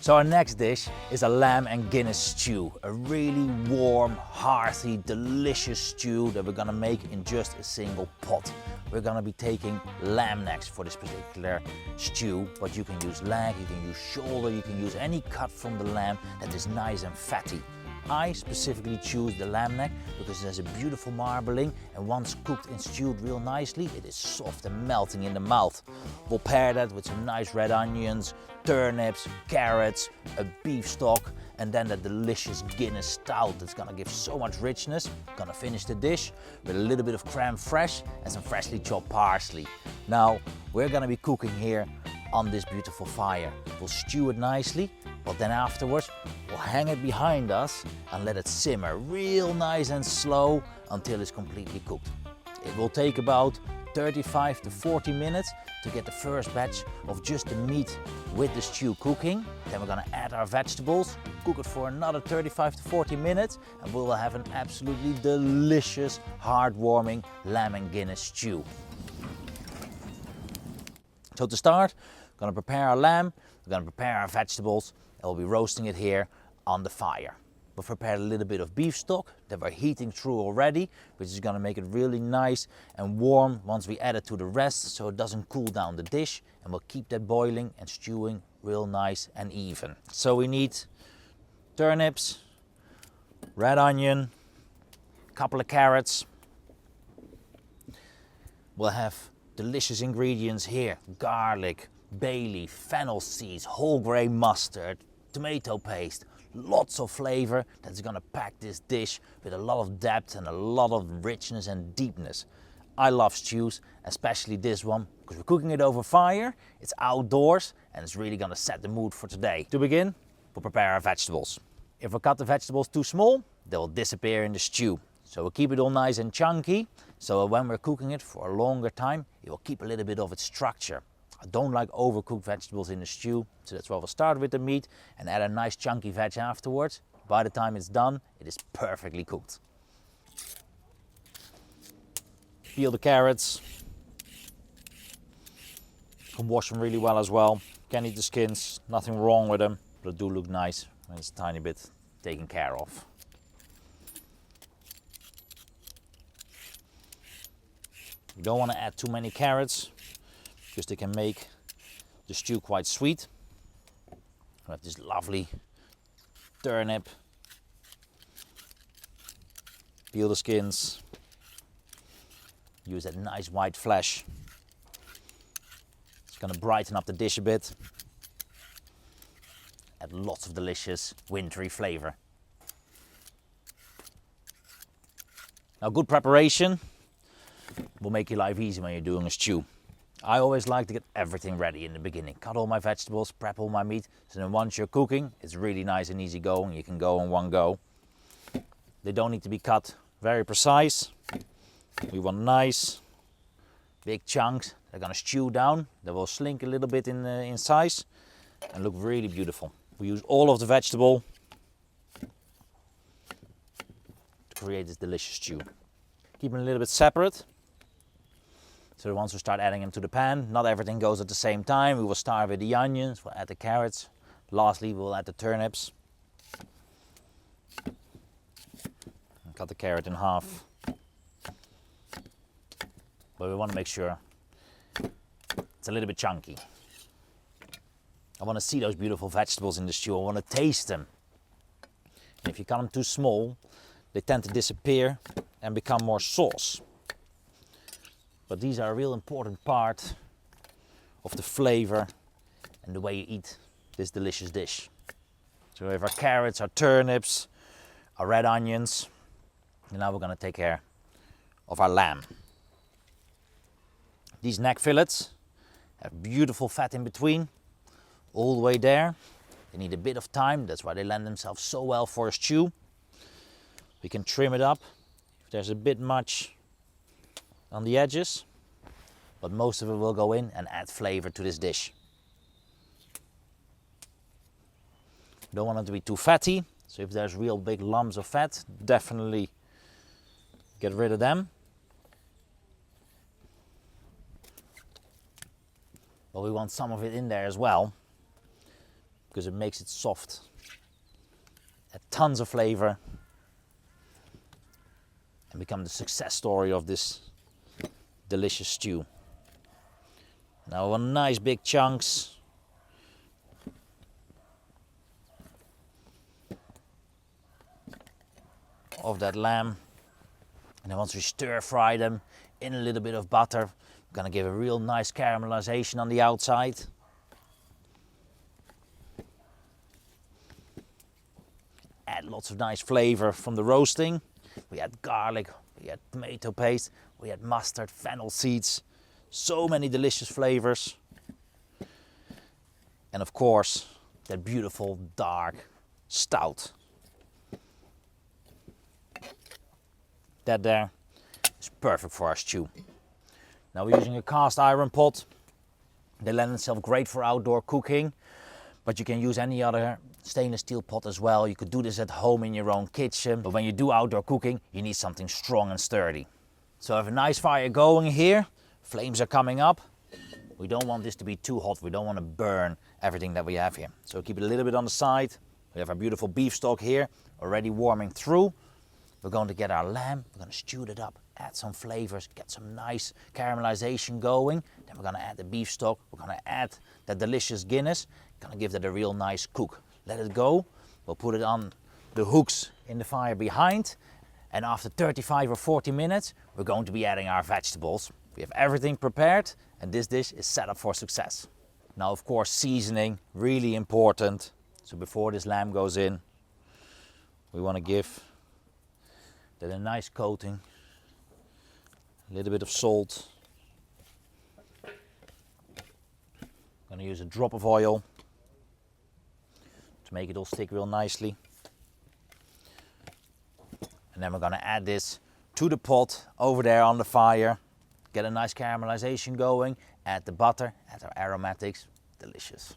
So our next dish is a lamb and Guinness stew. A really warm, hearty, delicious stew that we're gonna make in just a single pot. We're gonna be taking lamb necks for this particular stew, but you can use leg, you can use shoulder, you can use any cut from the lamb that is nice and fatty. I specifically choose the lamb neck because it has a beautiful marbling, and once cooked and stewed real nicely, it is soft and melting in the mouth. We'll pair that with some nice red onions, turnips, carrots, a beef stock, and then that delicious Guinness stout that's gonna give so much richness. Gonna finish the dish with a little bit of creme fraiche and some freshly chopped parsley. Now, we're gonna be cooking here on this beautiful fire. We'll stew it nicely, but then afterwards we'll hang it behind us and let it simmer real nice and slow until it's completely cooked. It will take about 35 to 40 minutes to get the first batch of just the meat with the stew cooking. Then we're gonna add our vegetables, cook it for another 35 to 40 minutes, and we will have an absolutely delicious, heartwarming lamb and Guinness stew. So to start, we're gonna prepare our lamb, we're gonna prepare our vegetables, and we'll be roasting it here on the fire. We've prepared a little bit of beef stock that we're heating through already, which is gonna make it really nice and warm once we add it to the rest, so it doesn't cool down the dish, and we'll keep that boiling and stewing real nice and even. So we need turnips, red onion, a couple of carrots. We'll have delicious ingredients here: garlic, bay leaf, fennel seeds, whole grain mustard, tomato paste. Lots of flavor that's gonna pack this dish with a lot of depth and a lot of richness and deepness. I love stews, especially this one, because we're cooking it over fire, it's outdoors, and it's really gonna set the mood for today. To begin, we'll prepare our vegetables. If we cut the vegetables too small, they will disappear in the stew. So we'll keep it all nice and chunky, so when we're cooking it for a longer time, it will keep a little bit of its structure. I don't like overcooked vegetables in the stew, so that's why we'll start with the meat and add a nice chunky veg afterwards. By the time it's done, it is perfectly cooked. Peel the carrots. You can wash them really well as well. Can eat the skins, nothing wrong with them, but they do look nice when it's a tiny bit taken care of. You don't want to add too many carrots, because they can make the stew quite sweet. We have this lovely turnip. Peel the skins. Use that nice white flesh. It's gonna brighten up the dish a bit. Add lots of delicious wintry flavor. Now, good preparation will make your life easy when you're doing a stew. I always like to get everything ready in the beginning. Cut all my vegetables, prep all my meat, so then once you're cooking, it's really nice and easy going. You can go in one go. They don't need to be cut very precise. We want nice, big chunks. They're gonna stew down. They will slink a little bit in size and look really beautiful. We use all of the vegetable to create this delicious stew. Keep them a little bit separate. So once we start adding them to the pan, not everything goes at the same time. We will start with the onions, we'll add the carrots. Lastly, we'll add the turnips. Cut the carrot in half. But we want to make sure it's a little bit chunky. I want to see those beautiful vegetables in the stew. I want to taste them. And if you cut them too small, they tend to disappear and become more sauce. But these are a real important part of the flavor and the way you eat this delicious dish. So we have our carrots, our turnips, our red onions, and now we're going to take care of our lamb. These neck fillets have beautiful fat in between, all the way there. They need a bit of time, that's why they lend themselves so well for a stew. We can trim it up if there's a bit much on the edges, but most of it will go in and add flavor to this dish. Don't want it to be too fatty, so if there's real big lumps of fat, definitely get rid of them. But we want some of it in there as well, because it makes it soft. Add tons of flavor and become the success story of this delicious stew. Now one nice big chunks. Of that lamb. And then once we stir fry them in a little bit of butter, we're gonna give a real nice caramelization on the outside. Add lots of nice flavor from the roasting. We add garlic, we add tomato paste, we add mustard, fennel seeds. So many delicious flavors. And of course, that beautiful dark stout. That there is perfect for our stew. Now we're using a cast iron pot. They lend themselves great for outdoor cooking, but you can use any other stainless steel pot as well. You could do this at home in your own kitchen, but when you do outdoor cooking, you need something strong and sturdy. So I have a nice fire going here. Flames are coming up. We don't want this to be too hot. We don't want to burn everything that we have here. So keep it a little bit on the side. We have our beautiful beef stock here, already warming through. We're going to get our lamb, we're going to stew it up, add some flavors, get some nice caramelization going. Then we're going to add the beef stock, we're going to add that delicious Guinness. Going to give that a real nice cook. Let it go, we'll put it on the hooks in the fire behind. And after 35 or 40 minutes, we're going to be adding our vegetables. We have everything prepared and this dish is set up for success. Now of course seasoning, really important. So before this lamb goes in, we want to give that a nice coating, a little bit of salt. I'm going to use a drop of oil to make it all stick real nicely. And then we're going to add this to the pot over there on the fire. Get a nice caramelization going, add the butter, add our aromatics, delicious.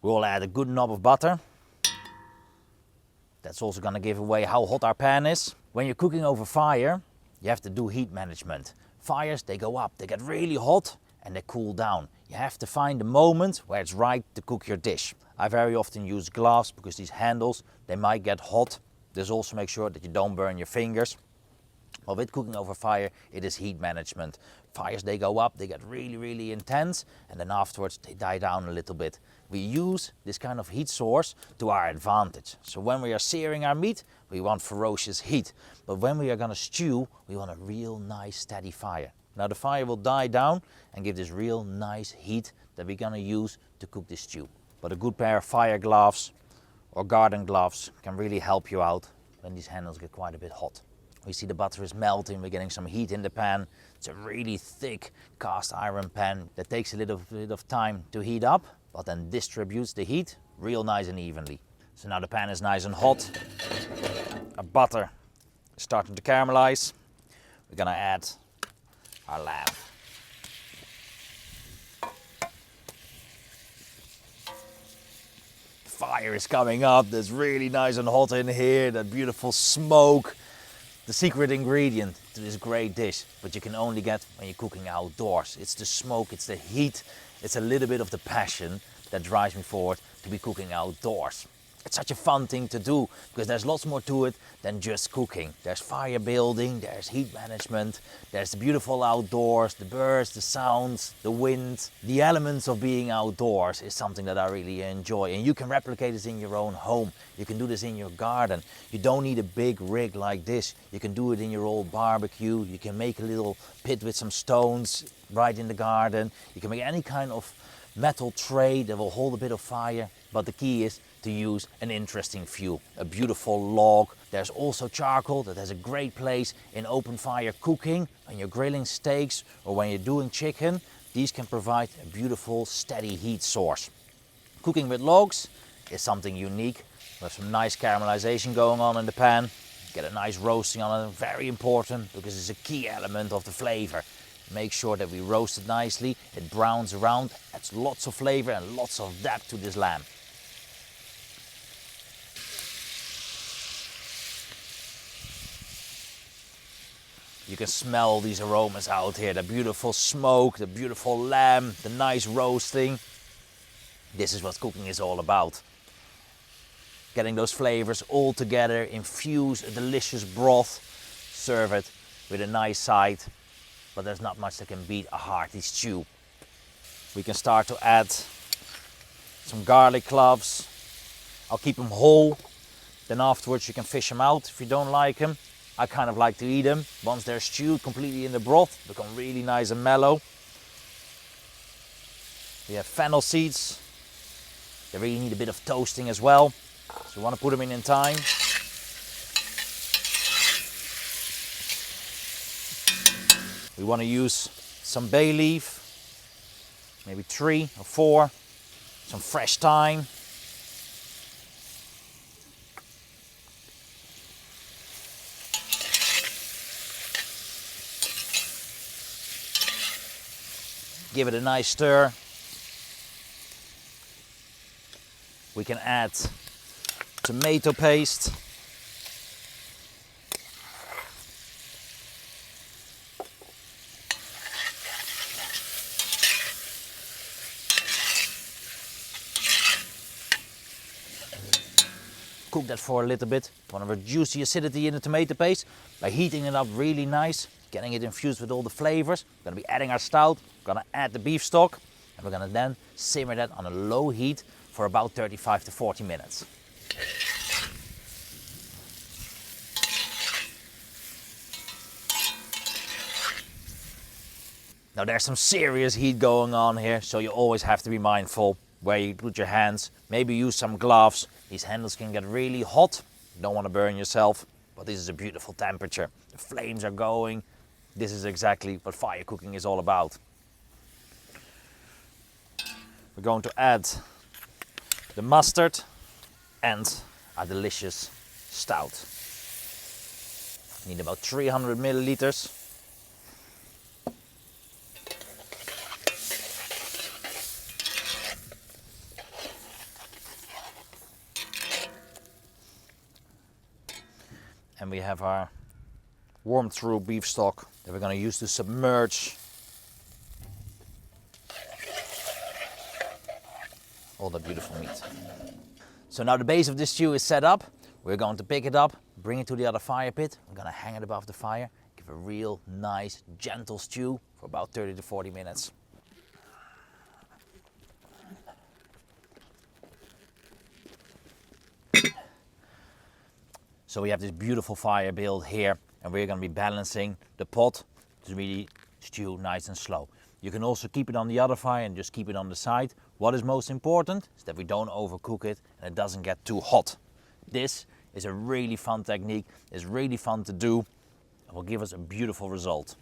We'll add a good knob of butter. That's also going to give away how hot our pan is. When you're cooking over fire, you have to do heat management. Fires, they go up, they get really hot and they cool down. You have to find the moment where it's right to cook your dish. I very often use gloves because these handles, they might get hot. Just also make sure that you don't burn your fingers. Well, with cooking over fire, it is heat management. Fires, they go up, they get really, really intense, and then afterwards they die down a little bit. We use this kind of heat source to our advantage. So when we are searing our meat, we want ferocious heat. But when we are going to stew, we want a real nice steady fire. Now the fire will die down and give this real nice heat that we're going to use to cook this stew. But a good pair of fire gloves or garden gloves can really help you out when these handles get quite a bit hot. We see the butter is melting, we're getting some heat in the pan. It's a really thick cast iron pan that takes a little bit of time to heat up, but then distributes the heat real nice and evenly. So now the pan is nice and hot. Our butter is starting to caramelize. We're gonna add our lamb. Fire is coming up, that's really nice and hot in here, that beautiful smoke. The secret ingredient to this great dish, but you can only get when you're cooking outdoors. It's the smoke, it's the heat, it's a little bit of the passion that drives me forward to be cooking outdoors. It's such a fun thing to do because there's lots more to it than just cooking. There's fire building, there's heat management, there's the beautiful outdoors, the birds, the sounds, the wind. The elements of being outdoors is something that I really enjoy, and you can replicate this in your own home. You can do this in your garden. You don't need a big rig like this. You can do it in your old barbecue. You can make a little pit with some stones right in the garden. You can make any kind of metal tray that will hold a bit of fire, but the key is to use an interesting fuel, a beautiful log. There's also charcoal that has a great place in open fire cooking. When you're grilling steaks or when you're doing chicken, these can provide a beautiful steady heat source. Cooking with logs is something unique. We have some nice caramelization going on in the pan. Get a nice roasting on it, very important because it's a key element of the flavor. Make sure that we roast it nicely, it browns around, adds lots of flavor and lots of depth to this lamb. You can smell these aromas out here, the beautiful smoke, the beautiful lamb, the nice roasting. This is what cooking is all about. getting those flavors all together, infuse a delicious broth, serve it with a nice side, but there's not much that can beat a hearty stew. We can start to add some garlic cloves. I'll keep them whole, then afterwards you can fish them out if you don't like them. I kind of like to eat them. Once they're stewed completely in the broth, become really nice and mellow. We have fennel seeds. They really need a bit of toasting as well, so you want to put them in time. We want to use some bay leaf, maybe 3 or 4, some fresh thyme. Give it a nice stir. We can add tomato paste. Cook that for a little bit. Want to reduce the acidity in the tomato paste by heating it up really nice, getting it infused with all the flavors. We're going to be adding our stout, we're going to add the beef stock, and we're going to then simmer that on a low heat for about 35 to 40 minutes. Now there's some serious heat going on here, so you always have to be mindful where you put your hands. Maybe use some gloves. These handles can get really hot. You don't want to burn yourself, but this is a beautiful temperature. The flames are going. This is exactly what fire cooking is all about. We're going to add the mustard and our delicious stout. Need about 300 milliliters. And we have our warmed through beef stock that we're going to use to submerge all the beautiful meat. So now the base of this stew is set up. We're going to pick it up, bring it to the other fire pit. We're going to hang it above the fire, give a real nice gentle stew for about 30 to 40 minutes. So we have this beautiful fire built here, and we're going to be balancing the pot to really stew nice and slow. You can also keep it on the other fire and just keep it on the side. What is most important is that we don't overcook it and it doesn't get too hot. This is a really fun technique, it's really fun to do, and will give us a beautiful result.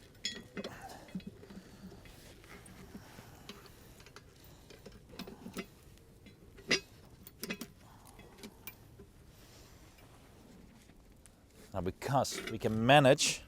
Now because we can manage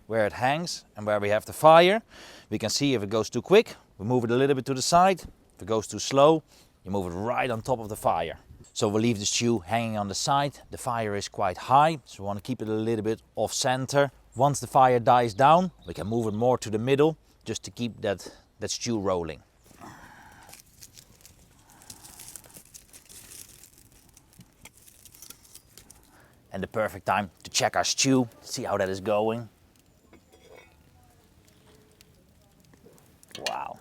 where it hangs and where we have the fire, we can see if it goes too quick, we move it a little bit to the side. If it goes too slow, you move it right on top of the fire. So we'll leave the stew hanging on the side. The fire is quite high, so we want to keep it a little bit off center. Once the fire dies down, we can move it more to the middle just to keep that stew rolling. And the perfect time to check our stew, see how that is going. Wow,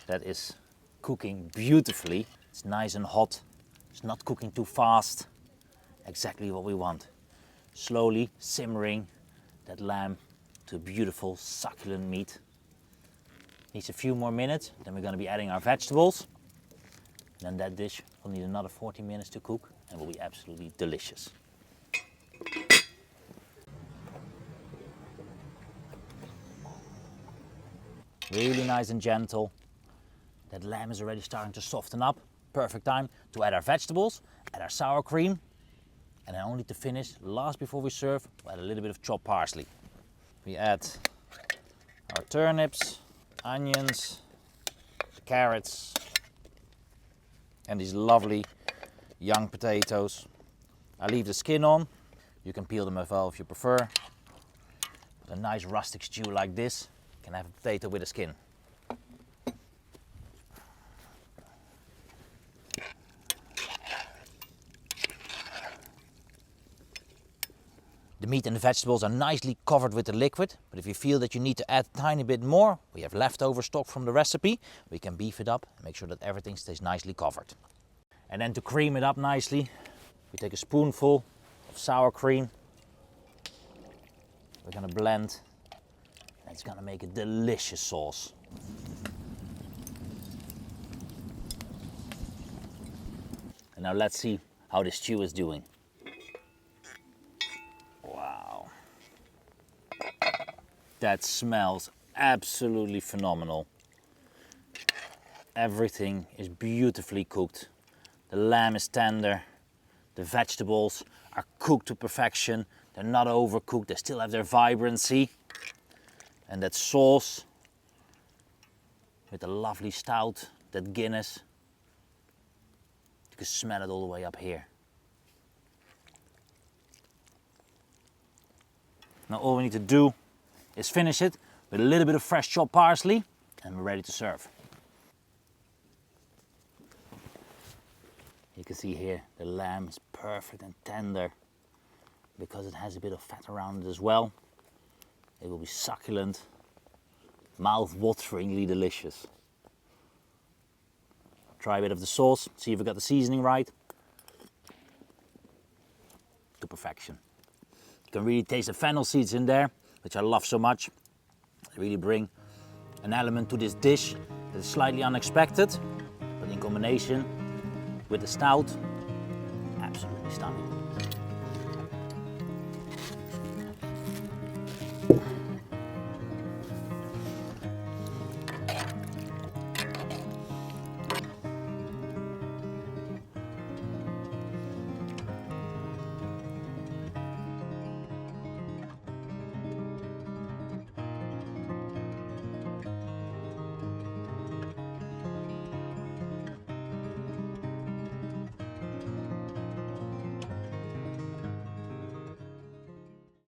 that is cooking beautifully. It's nice and hot, it's not cooking too fast. Exactly what we want. Slowly simmering that lamb to beautiful succulent meat. Needs a few more minutes, then we're going to be adding our vegetables. And then that dish will need another 40 minutes to cook and will be absolutely delicious. Really nice and gentle. That lamb is already starting to soften up. Perfect time to add our vegetables, add our sour cream, and then only to finish, last before we serve, we'll add a little bit of chopped parsley. We add our turnips, onions, carrots, and these lovely young potatoes. I leave the skin on. You can peel them as well if you prefer. With a nice rustic stew like this, you can have a potato with a skin. The meat and the vegetables are nicely covered with the liquid, but if you feel that you need to add a tiny bit more, we have leftover stock from the recipe, we can beef it up and make sure that everything stays nicely covered. And then to cream it up nicely, we take a spoonful of sour cream. We're gonna blend, and it's gonna make a delicious sauce. And now let's see how the stew is doing. Wow. That smells absolutely phenomenal. Everything is beautifully cooked. The lamb is tender. The vegetables are cooked to perfection. They're not overcooked. They still have their vibrancy. And that sauce with the lovely stout, that Guinness, you can smell it all the way up here. Now all we need to do is finish it with a little bit of fresh chopped parsley, and we're ready to serve. You can see here the lamb is perfect and tender because it has a bit of fat around it as well. It will be succulent, mouth-wateringly delicious. Try a bit of the sauce, see if we got the seasoning right. To perfection. You can really taste the fennel seeds in there, which I love so much. They really bring an element to this dish that is slightly unexpected, but in combination with the stout, absolutely stunning.